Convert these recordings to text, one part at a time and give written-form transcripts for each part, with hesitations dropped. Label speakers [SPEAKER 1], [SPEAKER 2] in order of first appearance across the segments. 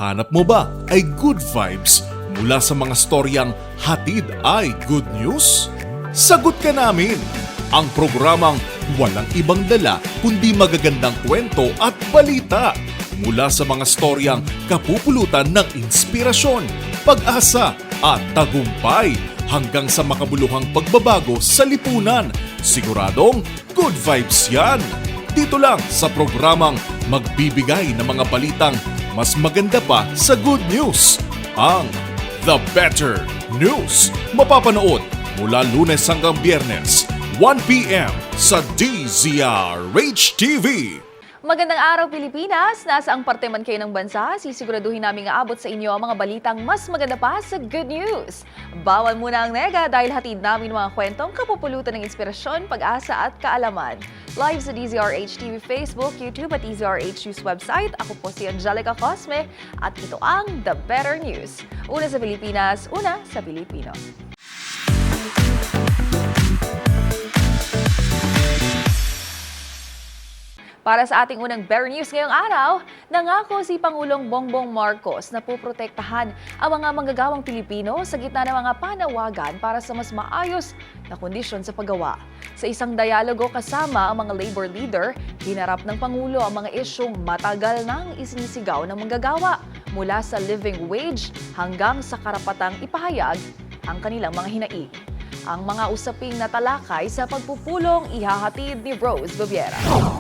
[SPEAKER 1] Hanap mo ba ay good vibes mula sa mga storyang hatid ay good news? Sagot ka namin! Ang programang walang ibang dala kundi magagandang kwento at balita mula sa mga storyang kapupulutan ng inspirasyon, pag-asa at tagumpay hanggang sa makabuluhang pagbabago sa lipunan. Siguradong good vibes yan! Dito lang sa programang magbibigay ng mga balitang mas maganda pa sa good news. Ang The Better News. Mapapanood mula Lunes hanggang Biyernes, 1 p.m. sa DZRH TV.
[SPEAKER 2] Magandang araw Pilipinas! Nasa ang parte man kayo ng bansa, sisiguraduhin namin aabot sa inyo ang mga balitang mas maganda pa sa good news. Bawal muna ang nega dahil hatid namin mga kwentong kapupulutan ng inspirasyon, pag-asa at kaalaman. Live sa DZRH TV Facebook, YouTube at DZRH News website. Ako po si Angelica Cosme at ito ang The Better News. Una sa Pilipinas, una sa Pilipino. Para sa ating unang Better News ngayong araw, nangako si Pangulong Bongbong Marcos na puprotektahan ang mga manggagawang Pilipino sa gitna ng mga panawagan para sa mas maayos na kondisyon sa paggawa. Sa isang dialogo kasama ang mga labor leader, hinarap ng Pangulo ang mga isyong matagal nang isinisigaw ng manggagawa mula sa living wage hanggang sa karapatang ipahayag ang kanilang mga hinaing. Ang mga usaping natalakay sa pagpupulong ihahatid ni Rose Babiera.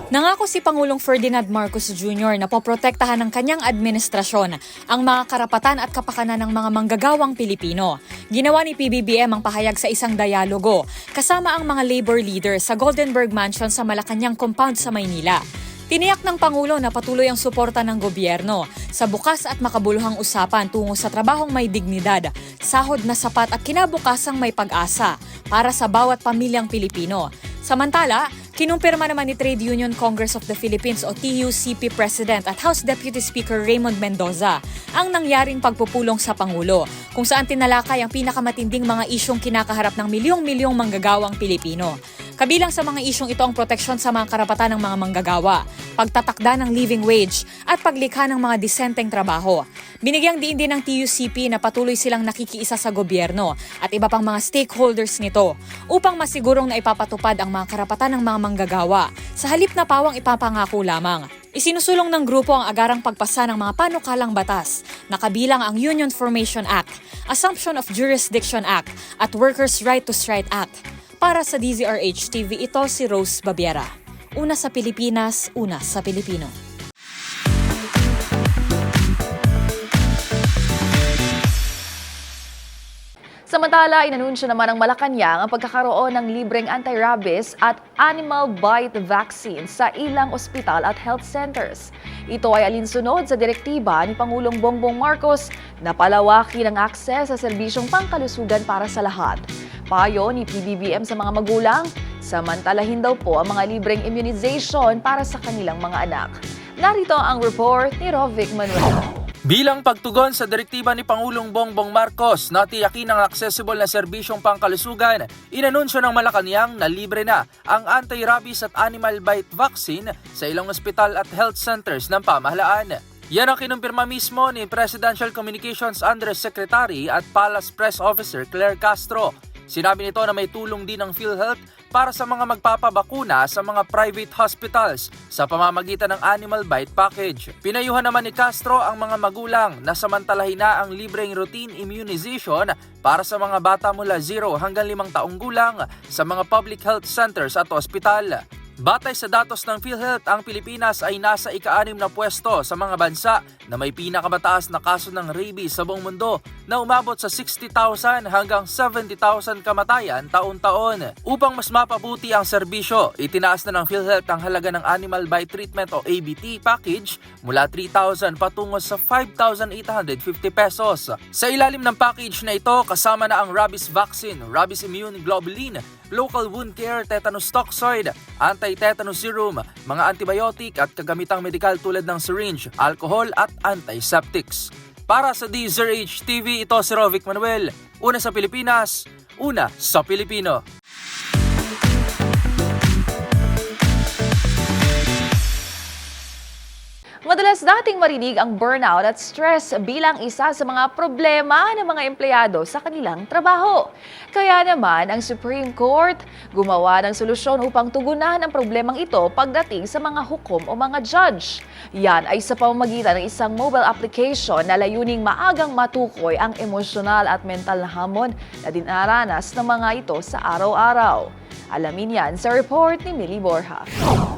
[SPEAKER 3] Nangako si Pangulong Ferdinand Marcos Jr. na poprotektahan ng kanyang administrasyon ang mga karapatan at kapakanan ng mga manggagawang Pilipino. Ginawa ni PBBM ang pahayag sa isang dialogo kasama ang mga labor leaders sa Goldenberg Mansion sa Malacanang Compound sa Maynila. Tiniyak ng Pangulo na patuloy ang suporta ng gobyerno sa bukas at makabuluhang usapan tungo sa trabahong may dignidad, sahod na sapat at kinabukasang may pag-asa para sa bawat pamilyang Pilipino. Samantala, kinumpirma naman ni Trade Union Congress of the Philippines o TUCP President at House Deputy Speaker Raymond Mendoza ang nangyaring pagpupulong sa Pangulo, kung saan tinalakay ang pinakamatinding mga isyong kinakaharap ng milyong-milyong manggagawang Pilipino. Kabilang sa mga isyong ito ang proteksyon sa mga karapatan ng mga manggagawa, pagtatakda ng living wage at paglikha ng mga disenteng trabaho. Binigyang diin din ng TUCP na patuloy silang nakikiisa sa gobyerno at iba pang mga stakeholders nito upang masigurong na ipapatupad ang mga karapatan ng mga manggagawa sa halip na pawang ipapangako lamang. Isinusulong ng grupo ang agarang pagpasa ng mga panukalang batas na kabilang ang Union Formation Act, Assumption of Jurisdiction Act at Workers' Right to Strike Act. Para sa DZRH TV, ito si Rose Babiera. Una sa Pilipinas, una sa Pilipino.
[SPEAKER 2] Samantala, inanunsyo naman ng Malacanang ang pagkakaroon ng libreng anti-rabies at animal bite vaccine sa ilang ospital at health centers. Ito ay alinsunod sa direktiba ni Pangulong Bongbong Marcos na palawakin ang akses sa serbisyong pangkalusugan para sa lahat. Payo ni PBBM sa mga magulang, samantalahin daw po ang mga libreng immunization para sa kanilang mga anak. Narito ang report ni Rovic Manuel.
[SPEAKER 4] Bilang pagtugon sa direktiba ni Pangulong Bongbong Marcos na tiyakin ang accessible na serbisyong pangkalusugan, inanunsyo ng Malacanang na libre na ang anti-rabies at animal bite vaccine sa ilang ospital at health centers ng pamahalaan. Yan ang kinumpirma mismo ni Presidential Communications Undersecretary at Palace Press Officer Claire Castro. Sinabi nito na may tulong din ng PhilHealth para sa mga magpapabakuna sa mga private hospitals sa pamamagitan ng Animal Bite Package. Pinayuhan naman ni Castro ang mga magulang na samantalahin na ang libreng routine immunization para sa mga bata mula 0 hanggang 5 taong gulang sa mga public health centers at ospital. Batay sa datos ng PhilHealth, ang Pilipinas ay nasa ika-6 na pwesto sa mga bansa na may pinakamataas na kaso ng rabies sa buong mundo na umabot sa 60,000 hanggang 70,000 kamatayan taon-taon. Upang mas mapabuti ang serbisyo, itinaas na ng PhilHealth ang halaga ng Animal Bite Treatment o ABT package mula 3,000 patungo sa 5,850 pesos. Sa ilalim ng package na ito, kasama na ang rabies vaccine, rabies immune globulin, local wound care, tetanus toxoid, anti-tetanus serum, mga antibiotic at kagamitang medikal tulad ng syringe, alcohol at antiseptics. Para sa DZRH TV, ito si Rovic Manuel. Una sa Pilipinas, una sa Pilipino.
[SPEAKER 2] Madalas nating marinig ang burnout at stress bilang isa sa mga problema ng mga empleyado sa kanilang trabaho. Kaya naman ang Supreme Court gumawa ng solusyon upang tugunan ang problemang ito pagdating sa mga hukom o mga judge. Yan ay sa pamamagitan ng isang mobile application na layuning maagang matukoy ang emosyonal at mental na hamon na dinaranas ng mga ito sa araw-araw. Alamin yan sa report ni Millie Borja.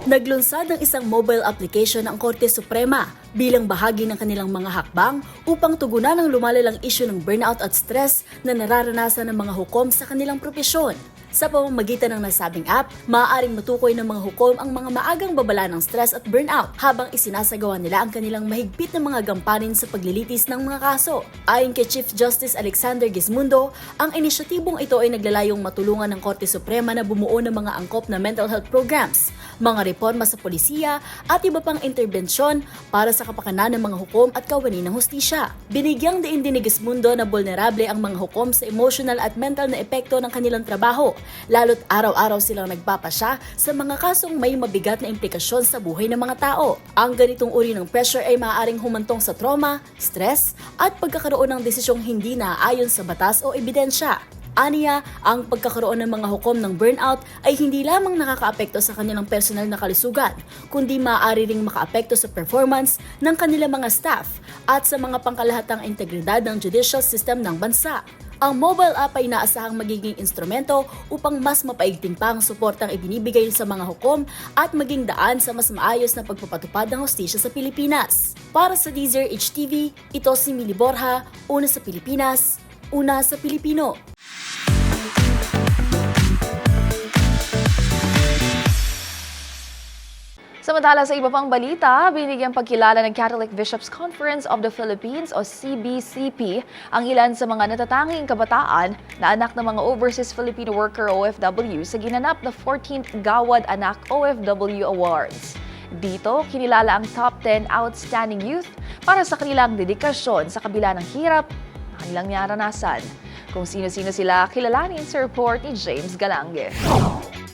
[SPEAKER 5] Naglunsad ng isang mobile application ang Korte Suprema bilang bahagi ng kanilang mga hakbang upang tugunan ang lumalalang isyu ng burnout at stress na nararanasan ng mga hukom sa kanilang propesyon. Sa pamamagitan ng nasabing app, maaaring matukoy ng mga hukom ang mga maagang babala ng stress at burnout habang isinasagawa nila ang kanilang mahigpit na mga gampanin sa paglilitis ng mga kaso. Ayon kay Chief Justice Alexander Gismundo, ang inisyatibong ito ay naglalayong matulungan ng Korte Suprema na bumuo ng mga angkop na mental health programs, mga reforma sa polisiya at iba pang interbensyon para sa kapakanan ng mga hukom at kawani ng hustisya. Binigyang diin din ni Gismundo na vulnerable ang mga hukom sa emotional at mental na epekto ng kanilang trabaho, lalo't araw-araw silang nagpapasya sa mga kasong may mabigat na implikasyon sa buhay ng mga tao. Ang ganitong uri ng pressure ay maaaring humantong sa trauma, stress, at pagkakaroon ng desisyong hindi naaayon sa batas o ebidensya. Aniya, ang pagkakaroon ng mga hukom ng burnout ay hindi lamang nakakaapekto sa kanilang personal na kalusugan, kundi maaari ring makaapekto sa performance ng kanilang mga staff at sa mga pangkalahatang integridad ng judicial system ng bansa. Ang mobile app ay inaasahang magiging instrumento upang mas mapaigting pa ang suportang ibinibigay sa mga hukom at maging daan sa mas maayos na pagpapatupad ng hustisya sa Pilipinas. Para sa DZRH TV, ito si Millie Borja, una sa Pilipinas, una sa Pilipino.
[SPEAKER 2] Samantala sa iba pang balita, binigyang pagkilala ng Catholic Bishops' Conference of the Philippines o CBCP ang ilan sa mga natatanging kabataan na anak ng mga overseas Filipino worker OFW sa ginanap na 14th Gawad Anak OFW Awards. Dito, kinilala ang top 10 outstanding youth para sa kanilang dedikasyon sa kabila ng hirap na kanilang naranasan. Kung sino-sino sila, kilalanin sa report ni James Galange.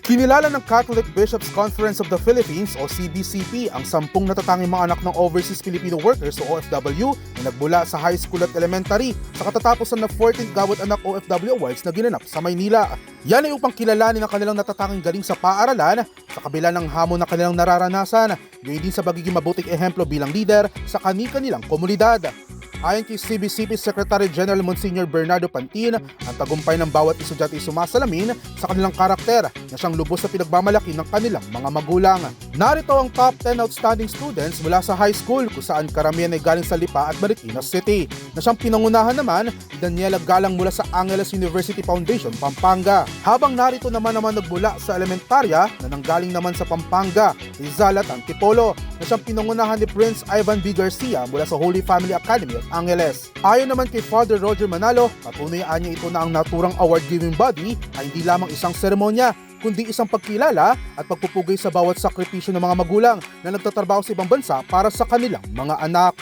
[SPEAKER 6] Kinilala ng Catholic Bishops' Conference of the Philippines o CBCP ang 10 natatanging mga anak ng overseas Filipino workers o OFW na nagbula sa high school at elementary sa katatapusan na 14th Gawad Anak OFW Awards na ginanap sa Maynila. Yan ay upang kilalanin ang kanilang natatanging galing sa paaralan sa kabila ng hamon na kanilang nararanasan, gayon din sa pagiging mabuting ehemplo bilang leader sa kani-kanilang komunidad. Ayon kay CBCP Secretary General Monsignor Bernardo Pantin, ang tagumpay ng bawat estudyante ay sumasalamin sa kanilang karakter na siyang lubos sa pinagmamalaki ng kanilang mga magulang. Narito ang top 10 outstanding students mula sa high school kung saan karamihan ay galing sa Lipa at Marikina City, na siyang pinangunahan naman ni Daniela Galang mula sa Angeles University Foundation, Pampanga. Habang narito naman nagmula sa elementarya na nanggaling naman sa Pampanga, Rizal at Antipolo, na siyang pinangunahan ni Prince Ivan B. Garcia mula sa Holy Family Academy at Angeles. Ayon naman kay Father Roger Manalo, patunayan niya ito na ang naturang award-giving body ay hindi lamang isang seremonya, kundi isang pagkilala at pagpupugay sa bawat sakripisyo ng mga magulang na nagtatrabaho sa ibang bansa para sa kanilang mga anak.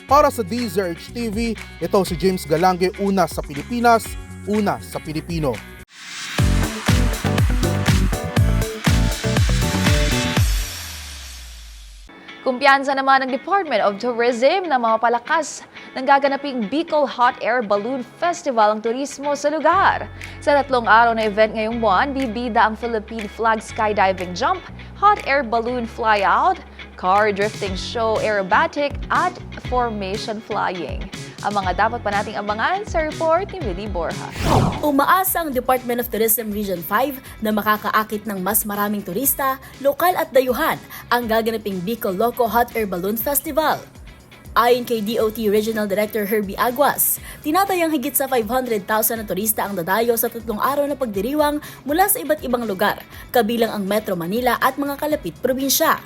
[SPEAKER 6] Para sa DZRH TV, ito si James Galange, una sa Pilipinas, una sa Pilipino.
[SPEAKER 2] Kumpiyansa naman ng Department of Tourism na mapapalakas ng gaganaping Bicol Hot Air Balloon Festival ang turismo sa lugar. Sa 3 araw na event ngayong buwan, bibida ang Philippine Flag Skydiving Jump, Hot Air Balloon Flyout, Car Drifting Show Aerobatic at Formation Flying. Ang mga dapat pa nating abangan sa report ni Millie Borja.
[SPEAKER 5] Umaasa ang Department of Tourism Region 5 na makakaakit ng mas maraming turista, lokal at dayuhan ang gaganaping Bicol Loco Hot Air Balloon Festival. Ayon kay DOT Regional Director Herbie Aguas, tinatayang higit sa 500,000 na turista ang dadayo sa 3 araw na pagdiriwang mula sa iba't ibang lugar, kabilang ang Metro Manila at mga kalapit probinsya.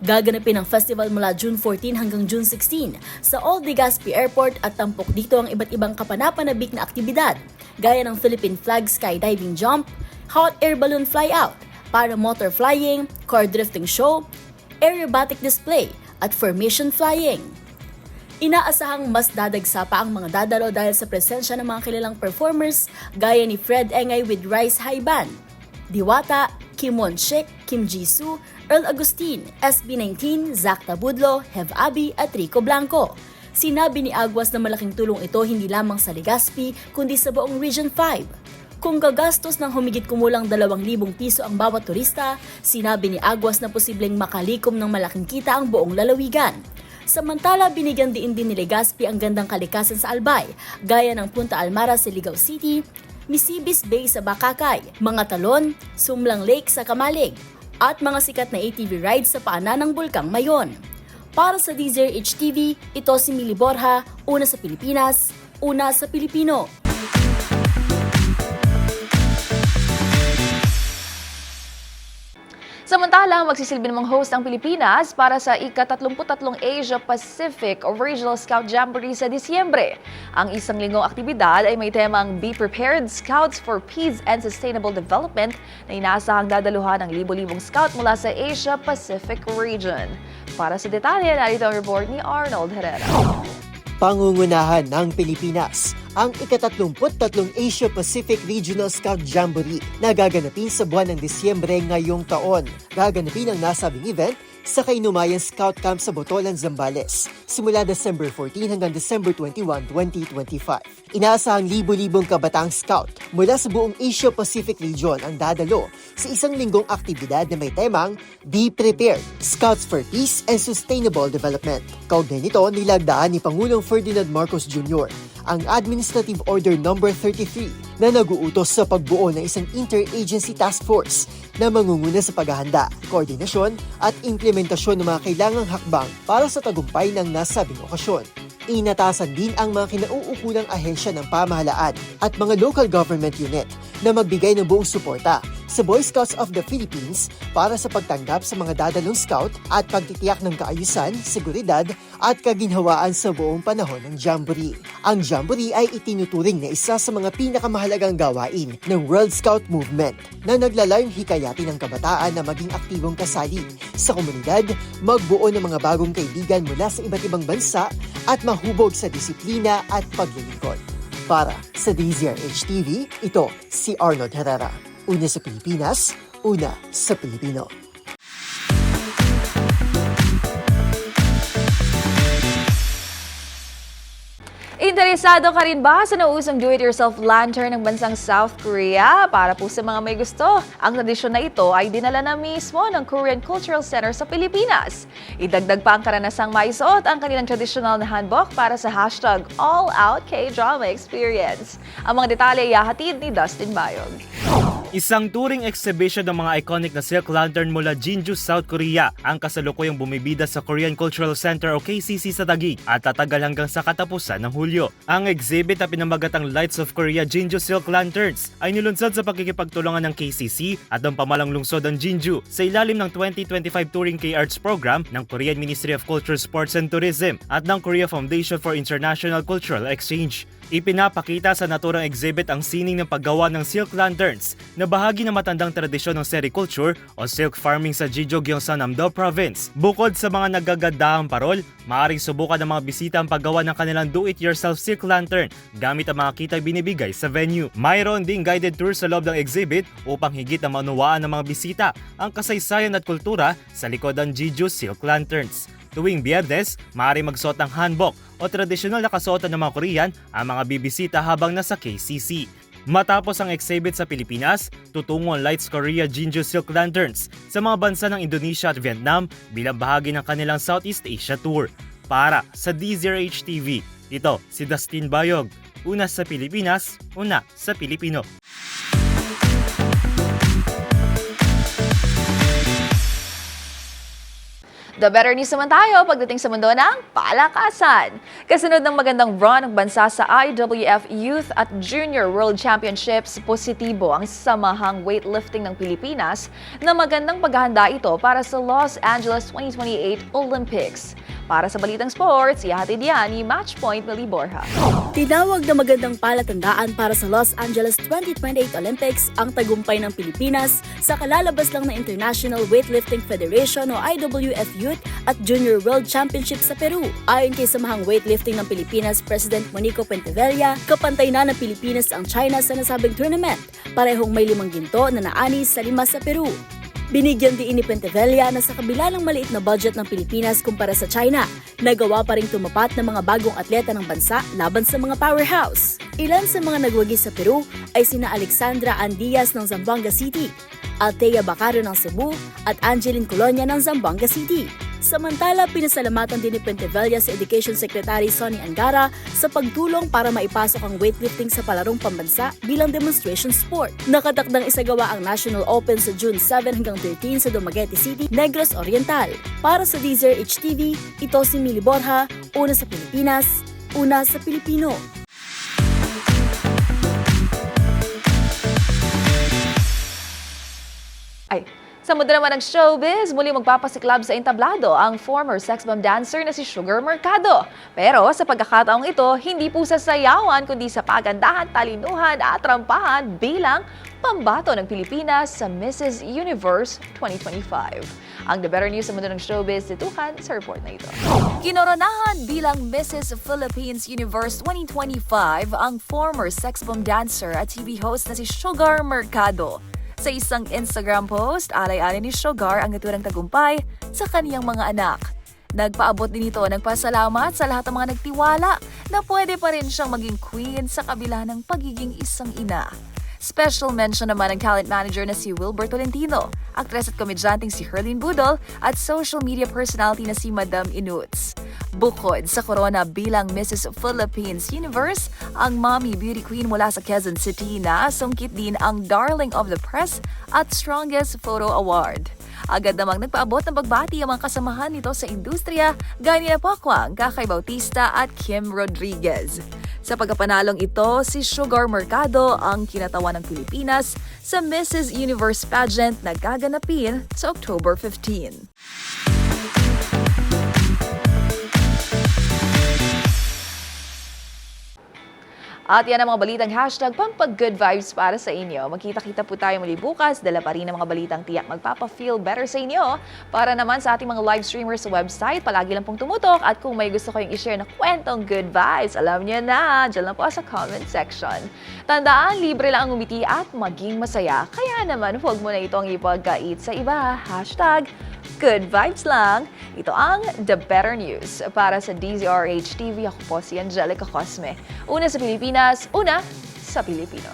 [SPEAKER 5] Gaganapin ang festival mula June 14 hanggang June 16 sa Old Legazpi Airport at tampok dito ang iba't ibang kapanapanabik na aktibidad gaya ng Philippine Flag Skydiving Jump, Hot Air Balloon Flyout, Paramotor Flying, Car Drifting Show, Aerobatic Display at Formation Flying. Inaasahang mas dadagsa pa ang mga dadalo dahil sa presensya ng mga kilalang performers gaya ni Fred Engay with Rise High Band, Diwata, Kim Won-shik, Kim Ji-soo, Earl Agustin, SB19, Zach Tabudlo, Hev Abi at Rico Blanco. Sinabi ni Aguas na malaking tulong ito hindi lamang sa Legazpi kundi sa buong Region 5. Kung gagastos ng humigit kumulang 2,000 piso ang bawat turista, sinabi ni Aguas na posibleng makalikom ng malaking kita ang buong lalawigan. Samantala, binigyan din ni Legazpi ang gandang kalikasan sa Albay, gaya ng Punta Almara sa Ligao City, Misibis Bay sa Bakakay, mga talon, Sumlang Lake sa Kamalig, at mga sikat na ATV rides sa paanan ng Bulkang Mayon. Para sa DZRH TV, ito si Mili Borja, una sa Pilipinas, una sa Pilipino.
[SPEAKER 2] Samantalang magsisilbi namang host ang Pilipinas para sa ika-33 Asia Pacific Regional Scout Jamboree sa Disyembre. Ang isang linggong aktibidad ay may temang Be Prepared, Scouts for Peace and Sustainable Development na inaasahang dadaluhan ng libo-libong scout mula sa Asia Pacific region. Para sa detalye, narito ang report ni Arnold Herrera.
[SPEAKER 7] Pangungunahan ng Pilipinas ang ika-33 Asia Pacific Regional Scout Jamboree na gaganapin sa buwan ng Disyembre ngayong taon. Gaganapin ang nasabing event sa Kainumayan Scout Camp sa Botolan, Zambales, simula December 14 hanggang December 21, 2025. Inaasahang libo-libong kabataang scout mula sa buong Asia Pacific region ang dadalo sa isang linggong aktibidad na may temang Be Prepared, Scouts for Peace and Sustainable Development. Kaugnay nito, nilagdaan ni Pangulong Ferdinand Marcos Jr. ang Administrative Order No. 33 na naguutos sa pagbuo ng isang interagency task force na mangunguna sa paghahanda, koordinasyon at implementasyon ng mga kailangang hakbang para sa tagumpay ng nasabing okasyon. Inatasan din ang mga kinauukulang ahensya ng pamahalaan at mga local government unit na magbigay ng buong suporta sa Boy Scouts of the Philippines para sa pagtanggap sa mga dadalong scout at pagtitiyak ng kaayusan, seguridad at kaginhawaan sa buong panahon ng Jamboree. Ang Jamboree ay itinuturing na isa sa mga pinakamahalagang gawain ng World Scout Movement na naglalayong hikayatin ng kabataan na maging aktibong kasali sa komunidad, magbuo ng mga bagong kaibigan mula sa iba't ibang bansa at mahubog sa disiplina at paglilingkod. Para sa DZRH TV, ito si Arnold Herrera. Una sa Pilipinas, una sa Pilipino.
[SPEAKER 2] Interesado ka rin ba sa nauusong do-it-yourself lantern ng bansang South Korea? Para po sa mga may gusto, ang tradisyon na ito ay dinala na mismo ng Korean Cultural Center sa Pilipinas. Idagdag pa ang karanasang maisuot ang kanilang traditional na hanbok para sa hashtag All Out K-Drama Experience. Ang mga detalye ay ihahatid ni Dustin Bayog.
[SPEAKER 8] Isang touring exhibition ng mga iconic na silk lantern mula Jinju, South Korea ang kasalukuyang bumibida sa Korean Cultural Center o KCC sa Taguig at tatagal hanggang sa katapusan ng Hulyo. Ang exhibit na pinamagatang Lights of Korea Jinju Silk Lanterns ay nilunsad sa pakikipagtulungan ng KCC at ng pamalang lungsod ng Jinju sa ilalim ng 2025 Touring K-Arts Program ng Korean Ministry of Culture, Sports and Tourism at ng Korea Foundation for International Cultural Exchange. Ipinapakita sa naturang exhibit ang sining ng paggawa ng silk lanterns na bahagi ng matandang tradisyon ng sericulture o silk farming sa Jeju, Gyeongsang, Namdo Province. Bukod sa mga nagagandahang parol, maaaring subukan ng mga bisita ang paggawa ng kanilang do-it-yourself silk lantern gamit ang mga kitang binibigay sa venue. Mayroon ding guided tour sa loob ng exhibit upang higit na maunawaan ng mga bisita ang kasaysayan at kultura sa likod ng Jeju Silk Lanterns. Tuwing Biyernes, maaaring magsuot ng hanbok o tradisyonal na kasuotan ng mga Korean ang mga bibisita habang nasa KCC. Matapos ang exhibit sa Pilipinas, tutungo ang Lights Korea Jinju Silk Lanterns sa mga bansa ng Indonesia at Vietnam bilang bahagi ng kanilang Southeast Asia Tour. Para sa DZRH TV, ito si Dustin Bayog. Una sa Pilipinas, una sa Pilipino.
[SPEAKER 2] The better news naman tayo pagdating sa mundo ng palakasan. Kasunod ng magandang run ng bansa sa IWF Youth at Junior World Championships, positibo ang samahang weightlifting ng Pilipinas na magandang paghahanda ito para sa Los Angeles 2028 Olympics. Para sa Balitang Sports, ihatid yan ni Matchpoint Mili Borja.
[SPEAKER 5] Tinawag na magandang palatandaan para sa Los Angeles 2028 Olympics ang tagumpay ng Pilipinas sa kalalabas lang ng International Weightlifting Federation o IWF Youth at Junior World Championship sa Peru. Ayon kay Samahang Weightlifting ng Pilipinas President Monico Pentevella, kapantay na ng Pilipinas ang China sa nasabing tournament. Parehong may 5 ginto na naani sa 5 sa Peru. Binigyan din ni Pentevella na sa kabila ng maliit na budget ng Pilipinas kumpara sa China, nagawa pa ring tumapat ng mga bagong atleta ng bansa laban sa mga powerhouse. Ilan sa mga nagwagi sa Peru ay sina Alexandra Andias ng Zamboanga City, Althea Bacaro ng Cebu at Angeline Colonia ng Zamboanga City. Samantala, pinasalamatan din ni Pentevella sa Education Secretary Sonny Angara sa pagtulong para maipasok ang weightlifting sa palarong pambansa bilang demonstration sport. Nakatakdang isagawa ang National Open sa June 7 hanggang 13 sa Dumaguete City, Negros Oriental. Para sa DZRH TV, ito si Mili Borja, una sa Pilipinas, una sa Pilipino.
[SPEAKER 2] Sa mundo naman ng showbiz, muli magpapasiklab sa entablado ang former sex bomb dancer na si Sugar Mercado. Pero sa pagkakataong ito, hindi po sa sayawan kundi sa pagandahan, talinuhan at trampahan bilang pambato ng Pilipinas sa Mrs. Universe 2025. Ang The Better News sa mundo ng showbiz, ditukan sa report na ito. Kinoronahan bilang Mrs. Philippines Universe 2025 ang former sex bomb dancer at TV host na si Sugar Mercado. Sa isang Instagram post, alay-alay ni Sugar ang naturang tagumpay sa kaniyang mga anak. Nagpaabot din ito ng pasalamat sa lahat ng mga nagtiwala na pwede pa rin siyang maging queen sa kabila ng pagiging isang ina. Special mention naman ang talent manager na si Wilbert Tolentino, aktres at komedyanteng si Herlene Budol at social media personality na si Madam Inuts. Bukod sa corona bilang Mrs. Philippines Universe, ang mommy beauty queen mula sa Quezon City na sungkit din ang Darling of the Press at Strongest Photo Award. Agad namang nagpaabot ng pagbati ang mga kasamahan nito sa industriya gaya ni Pakwang, Kakay Bautista at Kim Rodriguez. Sa pagkapanalong ito, si Sugar Mercado ang kinatawan ng Pilipinas sa Mrs. Universe pageant na gaganapin sa October 15. At yan ang mga balitang hashtag pampag-good vibes para sa inyo. Magkita-kita po tayo muli bukas. Dala pa rin ang mga balitang tiyak magpapa-feel better sa inyo. Para naman sa ating mga live streamers sa website, palagi lang pong tumutok. At kung may gusto kayong i-share na kwentong good vibes, alam niyo na, dyan lang po sa comment section. Tandaan, libre lang ang umiti at maging masaya. Kaya naman, huwag mo na itong ipagkait sa iba. Hashtag good vibes lang. Ito ang The Better News. Para sa DZRH TV, ako po si Angelica Cosme. Una sa Pilipinas, una sa Pilipino.